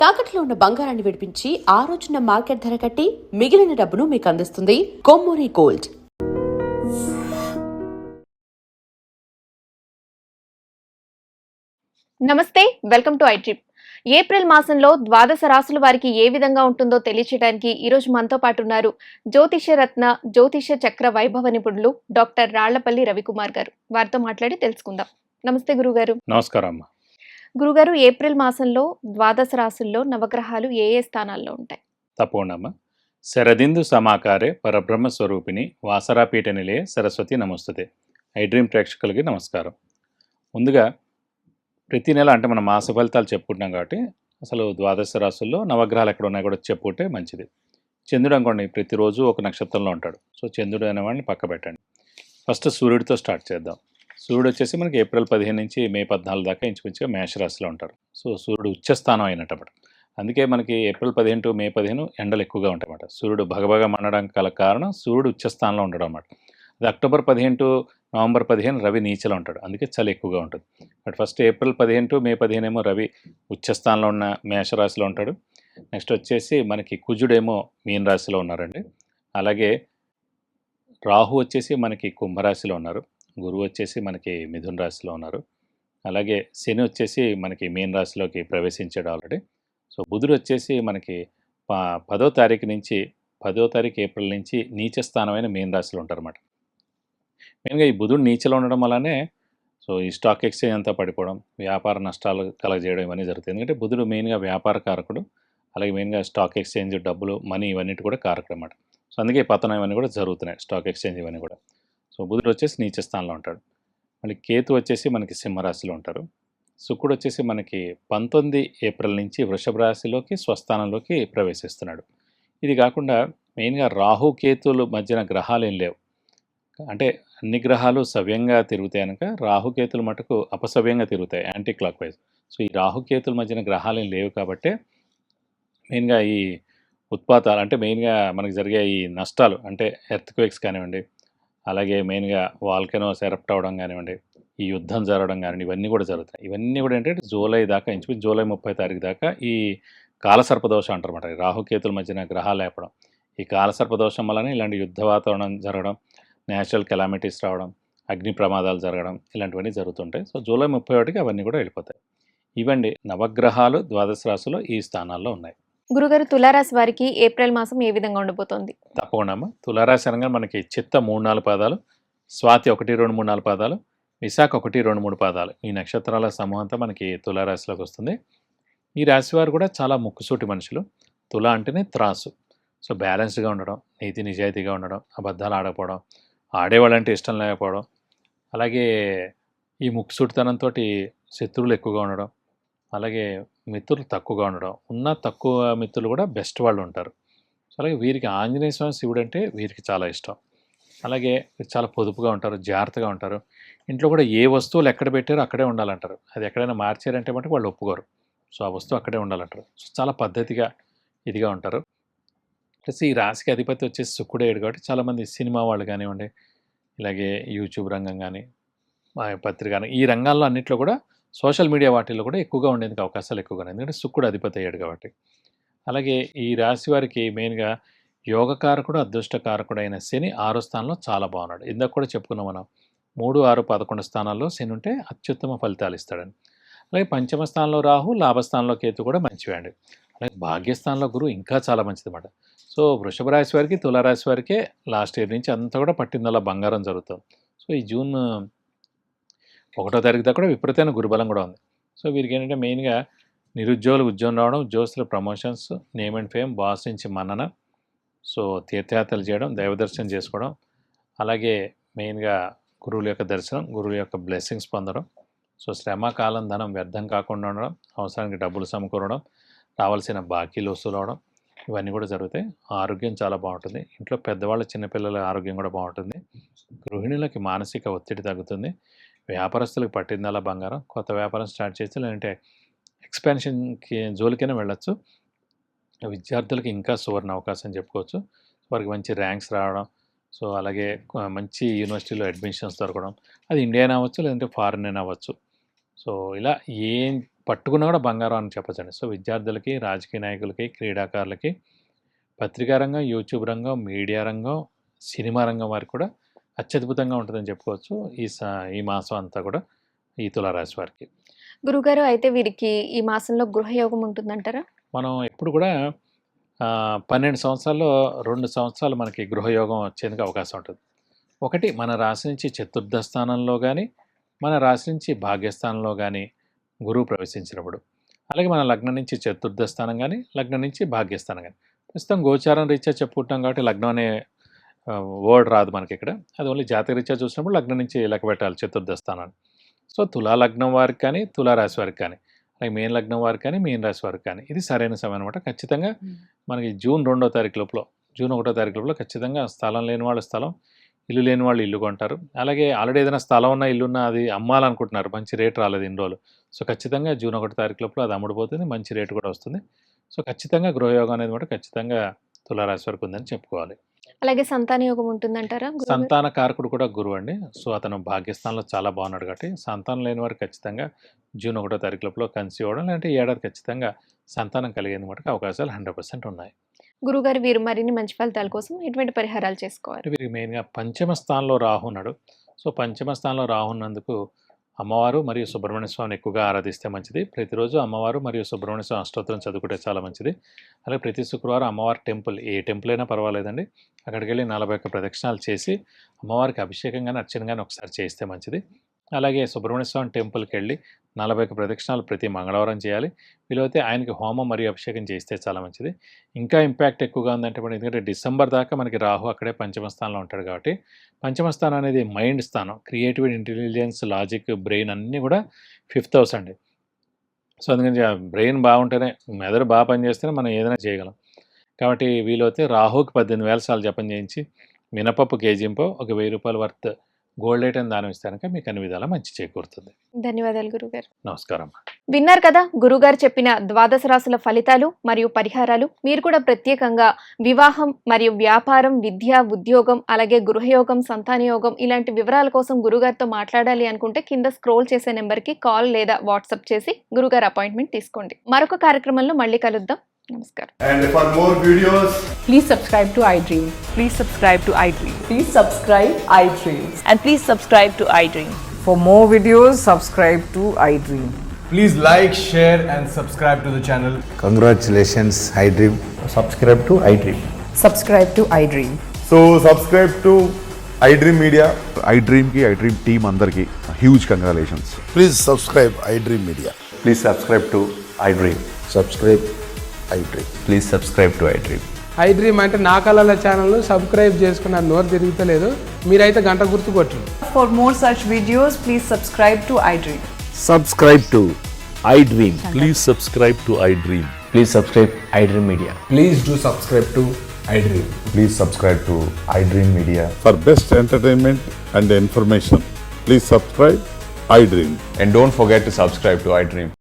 తాకట్లో ఉన్న బంగారాన్ని విడిపించి ఆ రోజున మార్కెట్ ధర కట్టి మిగిలిన డబ్బును మీకు అందిస్తుంది కొమ్మూరి గోల్డ్. నమస్తే, వెల్కమ్ టు ఐట్రిప్. ఏప్రిల్ మాసంలో ద్వాదశ రాశుల వారికి ఏ విధంగా ఉంటుందో తెలియచేయడానికి ఈరోజు మనతో పాటు ఉన్నారు జ్యోతిష రత్న జ్యోతిష చక్ర వైభవ నిపుణులు డాక్టర్ రాళ్లపల్లి రవికుమార్ గారు. వారితో మాట్లాడి తెలుసుకుందాం. నమస్తే గురుగారు. నమస్కారం అమ్మా. గురుగారు, ఏప్రిల్ మాసంలో ద్వాదశ రాశుల్లో నవగ్రహాలు ఏ ఏ స్థానాల్లో ఉంటాయి? తప్పకుండా అమ్మా. శరదిందు సమాకారే పరబ్రహ్మ స్వరూపిణి వాసరాపీఠ నిలయ సరస్వతి నమస్తుతే. ఐడ్రీమ్ ప్రేక్షకులకి నమస్కారం. ముందుగా ప్రతి నెల అంటే మనం మాస ఫలితాలు చెప్పుకుంటున్నాం కాబట్టి అసలు ద్వాదశ రాశుల్లో నవగ్రహాలు ఎక్కడ ఉన్నాయి కూడా చెప్పుకుంటే మంచిది. చంద్రుడు అనుకోండి ప్రతిరోజు ఒక నక్షత్రంలో ఉంటాడు. సో చంద్రుడు అనేవాడిని పక్క పెట్టండి. ఫస్ట్ సూర్యుడితో స్టార్ట్ చేద్దాం. సూర్యుడు వచ్చేసి మనకి ఏప్రిల్ 15 నుంచి మే 14 దాకా ఇంచుమించుగా మేషరాశిలో ఉంటారు. సో సూర్యుడు ఉచ్చస్థానం అయినట్టమాట. అందుకే మనకి ఏప్రిల్ 15 టు మే 15 ఎండలు ఎక్కువగా ఉంటాయి అన్నమాట. సూర్యుడు భగభగ మండడానికి గల కారణం సూర్యుడు ఉచ్చస్థానంలో ఉండడం అన్నమాట. అది అక్టోబర్ 15 టు నవంబర్ 15 రవి నీచలో ఉంటాడు, అందుకే చలి ఎక్కువగా ఉంటుంది. బట్ ఫస్ట్ ఏప్రిల్ 15 టు మే 15 ఏమో రవి ఉచ్చస్థానంలో ఉన్న మేషరాశిలో ఉంటాడు. నెక్స్ట్ వచ్చేసి మనకి కుజుడేమో మీన రాశిలో ఉన్నారండి. అలాగే రాహు వచ్చేసి మనకి కుంభరాశిలో ఉన్నారు. గురువు వచ్చేసి మనకి మిథున రాశిలో ఉన్నారు. అలాగే శని వచ్చేసి మనకి మీన రాశిలోకి ప్రవేశించాడు ఆల్రెడీ. సో బుధుడు వచ్చేసి మనకి 10వ తారీఖు నుంచి 10వ తారీఖు ఏప్రిల్ నుంచి నీచ స్థానమైన మీన రాశిలో ఉంటారన్నమాట. మెయిన్గా ఈ బుధుడు నీచలో ఉండడం వల్లనే సో ఈ స్టాక్ ఎక్స్చేంజ్ అంతా పడిపోవడం, వ్యాపార నష్టాలు కలగజేయడం ఇవన్నీ జరుగుతుంది. ఎందుకంటే బుధుడు మెయిన్గా వ్యాపార కారకుడు, అలాగే మెయిన్గా స్టాక్ ఎక్స్చేంజ్, డబ్బులు, మనీ ఇవన్నిటి కూడా కారకుడు అన్నమాట. సో అందుకే పతనం ఇవన్నీ కూడా జరుగుతున్నాయి, స్టాక్ ఎక్స్చేంజ్ ఇవన్నీ కూడా. సో బుధుడు వచ్చేసి నీచ స్థానంలో ఉంటాడు. మళ్ళీ కేతు వచ్చేసి మనకి సింహరాశిలో ఉంటారు. శుక్రుడు వచ్చేసి మనకి 19 ఏప్రిల్ నుంచి వృషభ రాశిలోకి స్వస్థానంలోకి ప్రవేశిస్తున్నాడు. ఇది కాకుండా మెయిన్గా రాహు కేతువుల మధ్యన గ్రహాలు ఏం లేవు. అంటే అన్ని గ్రహాలు సవ్యంగా తిరుగుతాయి కనుక రాహుకేతులు మటుకు అపసవ్యంగా తిరుగుతాయి, యాంటీ క్లాక్ వైజ్. సో ఈ రాహుకేతుల మధ్యన గ్రహాలు ఏం లేవు కాబట్టి మెయిన్గా ఈ ఉత్పాతాలు అంటే మెయిన్గా మనకి జరిగే ఈ నష్టాలు అంటే ఎర్త్క్వేక్స్ కానివ్వండి, అలాగే మెయిన్గా వాల్కెనోస్ ఎరప్ట్ అవ్వడం కానివ్వండి, ఈ యుద్ధం జరగడం కానివ్వండి, ఇవన్నీ కూడా జరుగుతాయి. ఇవన్నీ కూడా ఏంటంటే జూలై దాకా ఇంచుమించు జూలై 30 తారీఖు దాకా ఈ కాలసర్పదోషం అంటారన్నమాట. రాహుకేతుల మధ్యన గ్రహాలు లేపడం, ఈ కాలసర్పదోషం వల్లనే ఇలాంటి యుద్ధ వాతావరణం జరగడం, నేచురల్ కెలామిటీస్ రావడం, అగ్ని ప్రమాదాలు జరగడం ఇలాంటివన్నీ జరుగుతుంటాయి. సో జూలై 31కి అవన్నీ కూడా వెళ్ళిపోతాయి. ఇవండి నవగ్రహాలు ద్వాదశ రాశిలో ఈ స్థానాల్లో ఉన్నాయి. గురుగారు, తులారాశి వారికి ఏప్రిల్ మాసం ఏ విధంగా ఉండబోతోంది? తప్పకుండా అమ్మ. తులారాశి అనగా మనకి చిత్త 3-4 పాదాలు, స్వాతి 1-2-3-4 పాదాలు, విశాఖ 1-2-3 పాదాలు, ఈ నక్షత్రాల సమూహం అంతా మనకి తులారాశిలోకి వస్తుంది. ఈ రాశి వారు కూడా చాలా ముక్కుసూటి మనుషులు. తుల అంటేనే త్రాసు. సో బ్యాలెన్స్డ్గా ఉండడం, నీతి నిజాయితీగా ఉండడం, అబద్ధాలు ఆడకపోవడం, ఆడేవాళ్ళంటే ఇష్టం లేకపోవడం, అలాగే ఈ ముక్కుసూటితనంతో శత్రువులు ఎక్కువగా ఉండడం, అలాగే మిత్రులు తక్కువగా ఉండడం, ఉన్న తక్కువ మిత్రులు కూడా బెస్ట్ వాళ్ళు ఉంటారు. సో అలాగే వీరికి ఆంజనేయ స్వామి శివుడు అంటే వీరికి చాలా ఇష్టం. అలాగే చాలా పొదుపుగా ఉంటారు, జాగ్రత్తగా ఉంటారు. ఇంట్లో కూడా ఏ వస్తువులు ఎక్కడ పెట్టారో అక్కడే ఉండాలంటారు. అది ఎక్కడైనా మార్చారంటే మటుకు వాళ్ళు ఒప్పుకోరు. సో ఆ వస్తువు అక్కడే ఉండాలంటారు. సో చాలా పద్ధతిగా ఇదిగా ఉంటారు. ప్లస్ ఈ రాశికి అధిపతి వచ్చేసి శుక్రుడేయుడు కాబట్టి చాలామంది సినిమా వాళ్ళు కానివ్వండి, ఇలాగే యూట్యూబ్ రంగం కానీ, పత్రిక కానీ, ఈ రంగాల్లో అన్నింటిలో కూడా సోషల్ మీడియా వాటిల్లో కూడా ఎక్కువగా ఉండేందుకు అవకాశాలు ఎక్కువగా ఉన్నాయి. ఎందుకంటే శుక్రుడు అధిపతి అయ్యాడు కాబట్టి. అలాగే ఈ రాశి వారికి మెయిన్గా యోగకారకుడు, అదృష్టకారకుడు అయిన శని 6వ స్థానంలో చాలా బాగున్నాడు. ఇందాక కూడా చెప్పుకున్నాం మనం, 3, 6, 11 స్థానాల్లో శని ఉంటే అత్యుత్తమ ఫలితాలు ఇస్తాడని. అలాగే పంచమ స్థానంలో రాహు, లాభస్థానంలో కేతు కూడా మంచివండి. అలాగే భాగ్యస్థానంలో గురువు ఇంకా చాలా మంచిదన్నమాట. సో వృషభ రాశి వారికి, తులారాశి వారికే లాస్ట్ ఇయర్ నుంచి అంతా కూడా పట్టిందల్లా బంగారం జరుగుతుంది. సో ఈ జూన్ 1వ తారీఖు దాకా కూడా విపరీతమైన గురుబలం కూడా ఉంది. సో వీరికి ఏంటంటే మెయిన్గా నిరుద్యోగులు ఉద్యోగం రావడం, ఉద్యోగస్తుల promotions, name and fame, boss నుంచి మన్నన, సో తీర్థయాత్రలు చేయడం, దైవదర్శనం చేసుకోవడం, అలాగే మెయిన్గా గురువుల యొక్క దర్శనం, గురువుల యొక్క బ్లెస్సింగ్స్ పొందడం, సో శ్రమ, కాలం, ధనం వ్యర్థం కాకుండా ఉండడం, అవసరానికి డబ్బులు సమకూరడం, రావాల్సిన బాకీలు వసూలు అవడం, ఇవన్నీ కూడా జరుగుతాయి. ఆరోగ్యం చాలా బాగుంటుంది. ఇంట్లో పెద్దవాళ్ళ, చిన్నపిల్లల ఆరోగ్యం కూడా బాగుంటుంది. గృహిణులకి మానసిక ఒత్తిడి తగ్గుతుంది. వ్యాపారస్తులకు పట్టిందల్లా బంగారం. కొత్త వ్యాపారం స్టార్ట్ చేసి లేదంటే ఎక్స్పాన్షన్కి జోలికైనా వెళ్ళచ్చు. విద్యార్థులకి ఇంకా సువర్ణ అవకాశం చెప్పుకోవచ్చు. వారికి మంచి ర్యాంక్స్ రావడం, సో అలాగే మంచి యూనివర్సిటీలో అడ్మిషన్స్ దొరకడం, అది ఇండియా అవ్వచ్చు లేదంటే ఫారిన్ అయినా అవ్వచ్చు. సో ఇలా ఏం పట్టుకున్న కూడా బంగారం అని చెప్పొచ్చండి. సో విద్యార్థులకి, రాజకీయ నాయకులకి, క్రీడాకారులకి, పత్రికా రంగం, యూట్యూబ్ రంగం, మీడియా రంగం, సినిమా రంగం వారికి కూడా అత్యద్భుతంగా ఉంటుందని చెప్పుకోవచ్చు ఈ మాసం అంతా కూడా ఈ తులారాశి వారికి. గురుగారు, అయితే వీరికి ఈ మాసంలో గృహయోగం ఉంటుందంటారా? మనం ఎప్పుడు కూడా 12 సంవత్సరాల్లో 2 సంవత్సరాలు మనకి గృహయోగం వచ్చేందుకు అవకాశం ఉంటుంది. ఒకటి మన రాశి నుంచి చతుర్థ స్థానంలో కానీ, మన రాశి నుంచి భాగ్యస్థానంలో కానీ గురువు ప్రవేశించినప్పుడు, అలాగే మన లగ్నం నుంచి చతుర్థ స్థానం కానీ, లగ్నం నుంచి భాగ్యస్థానం కానీ. ప్రస్తుతం గోచారం రీత్యా చెప్పుకుంటాం కాబట్టి లగ్నం అనే వర్డ్ రాదు మనకి ఇక్కడ. అది ఓన్లీ జాతక రీత్యా చూసినప్పుడు లగ్నం నుంచి లెక్క పెట్టాలి చతుర్థ స్థానాన్ని. సో తులా లగ్నం వారికి కానీ, తులారాశి వారికి కానీ, అలాగే మీన లగ్నం వారికి కానీ, మీన రాశి వారికి కానీ ఇది సరైన సమయం అనమాట. ఖచ్చితంగా మనకి జూన్ 2వ తారీఖు లోపల, జూన్ 1వ తారీఖు లోపల ఖచ్చితంగా స్థలం లేని వాళ్ళు స్థలం, ఇల్లు లేని వాళ్ళు ఇల్లు కొంటారు. అలాగే ఆల్రెడీ ఏదైనా స్థలం ఉన్న ఇల్లు ఉన్న అది అమ్మాలనుకుంటున్నారు, మంచి రేట్ రాలేదు ఇన్ని రోజులు. సో ఖచ్చితంగా జూన్ 1వ తారీఖు లోపల అది అమ్ముడుపోతుంది, మంచి రేటు కూడా వస్తుంది. సో ఖచ్చితంగా గృహయోగం అనేది కూడా ఖచ్చితంగా తులారాశి వరకు ఉందని చెప్పుకోవాలి. అలాగే సంతాన యోగం ఉంటుందంటారా? సంతాన కారకుడు కూడా గురువు అండి. సో అతను భాగ్యస్థానంలో చాలా బాగున్నాడు కాబట్టి సంతానం లేని వారికి ఖచ్చితంగా జూన్ 1వ తారీఖు లోపల కన్సీవ్ అవ్వడం, లేదంటే ఈ ఏడాది ఖచ్చితంగా సంతానం కలిగేందుకు మటుకు అవకాశాలు 100% ఉన్నాయి. గురుగారు, వీరు మరిన్ని మంచి ఫలితాల కోసం ఎటువంటి పరిహారాలు చేసుకోవాలి? వీరికి మెయిన్గా పంచమ స్థానంలో రాహు ఉన్నాడు. సో పంచమ స్థానంలో రాహు ఉన్నందుకు అమ్మవారు మరియు సుబ్రహ్మణ్య స్వామిని ఎక్కువగా ఆరాధిస్తే మంచిది. ప్రతిరోజు అమ్మవారు మరియు సుబ్రహ్మణ్య స్వామి అష్టోత్తరం చదువుకుంటే చాలా మంచిది. అలాగే ప్రతి శుక్రవారం అమ్మవారి టెంపుల్, ఏ టెంపుల్ అయినా పర్వాలేదండి, అక్కడికి వెళ్ళి 41 ప్రదక్షిణాలు చేసి అమ్మవారికి అభిషేకం కానీ అర్చన కానీ ఒకసారి చేస్తే మంచిది. అలాగే సుబ్రహ్మణ్య స్వామి టెంపుల్కి వెళ్ళి 41 ప్రదక్షిణాలు ప్రతి మంగళవారం చేయాలి. వీలైతే ఆయనకి హోమం మరియు అభిషేకం చేస్తే చాలా మంచిది. ఇంకా ఇంపాక్ట్ ఎక్కువగా ఉందంటే మనం, ఎందుకంటే డిసెంబర్ దాకా మనకి రాహు అక్కడే పంచమ స్థానంలో ఉంటాడు కాబట్టి, పంచమ స్థానం అనేది మైండ్ స్థానం, క్రియేటివిటీ, ఇంటెలిజెన్స్, లాజిక్, బ్రెయిన్ అన్నీ కూడా 5th హౌస్ అండి. సో అందుకని బ్రెయిన్ బాగుంటేనే, మెదడు బాగా పనిచేస్తేనే మనం ఏదైనా చేయగలం. కాబట్టి వీలైతే రాహుకి 18,000 సార్లు జపం చేయించి మినపప్పు కేజీంపో ఒక 1000 రూపాయల వర్త్ గోల్డ్ ఐటమ్ దానం ఇస్తే కనుక మీకు అన్ని విధాలా మంచి చేకూరుతుంది. ధన్యవాదాలు గురుగారు. నమస్కారం. విన్నారు కదా గురుగారు చెప్పిన ద్వాదశ రాశుల ఫలితాలు మరియు పరిహారాలు. మీరు కూడా ప్రత్యేకంగా వివాహం మరియు వ్యాపారం, విద్య, ఉద్యోగం, అలాగే గృహయోగం, సంతానయోగం ఇలాంటి వివరాల కోసం గురుగారితో మాట్లాడాలి అనుకుంటే కింద స్క్రోల్ చేసే నెంబర్కి కాల్ లేదా వాట్సాప్ చేసి గురుగారు అపాయింట్మెంట్ తీసుకోండి. మరొక కార్యక్రమంలో మళ్ళీ కలుద్దాం. నమస్కారం. And for more videos, Please subscribe to iDream. Please subscribe to iDream. Please subscribe iDream. And please subscribe to iDream. For more videos, subscribe to iDream. please like, share and subscribe to the channel. Congratulations, iDream. Subscribe to iDream. Subscribe to iDream. So subscribe to iDream Media. iDream ki iDream team అందరికి huge congratulations. Please subscribe iDream Media. Please subscribe to iDream. Subscribe iDream. Please subscribe to iDream. iDream అంటే నా కళల channel subscribe చేసుకున్న నోరు తిరుగుతలేదు, మీరైతే గంట గుర్తు కొట్టండి. For more such videos, please subscribe to iDream. Subscribe to iDream. Please subscribe to iDream. Please subscribe iDream Media. Please do subscribe to iDream. Please subscribe to iDream Media. For best entertainment and information, please subscribe iDream. And don't forget to subscribe to iDream.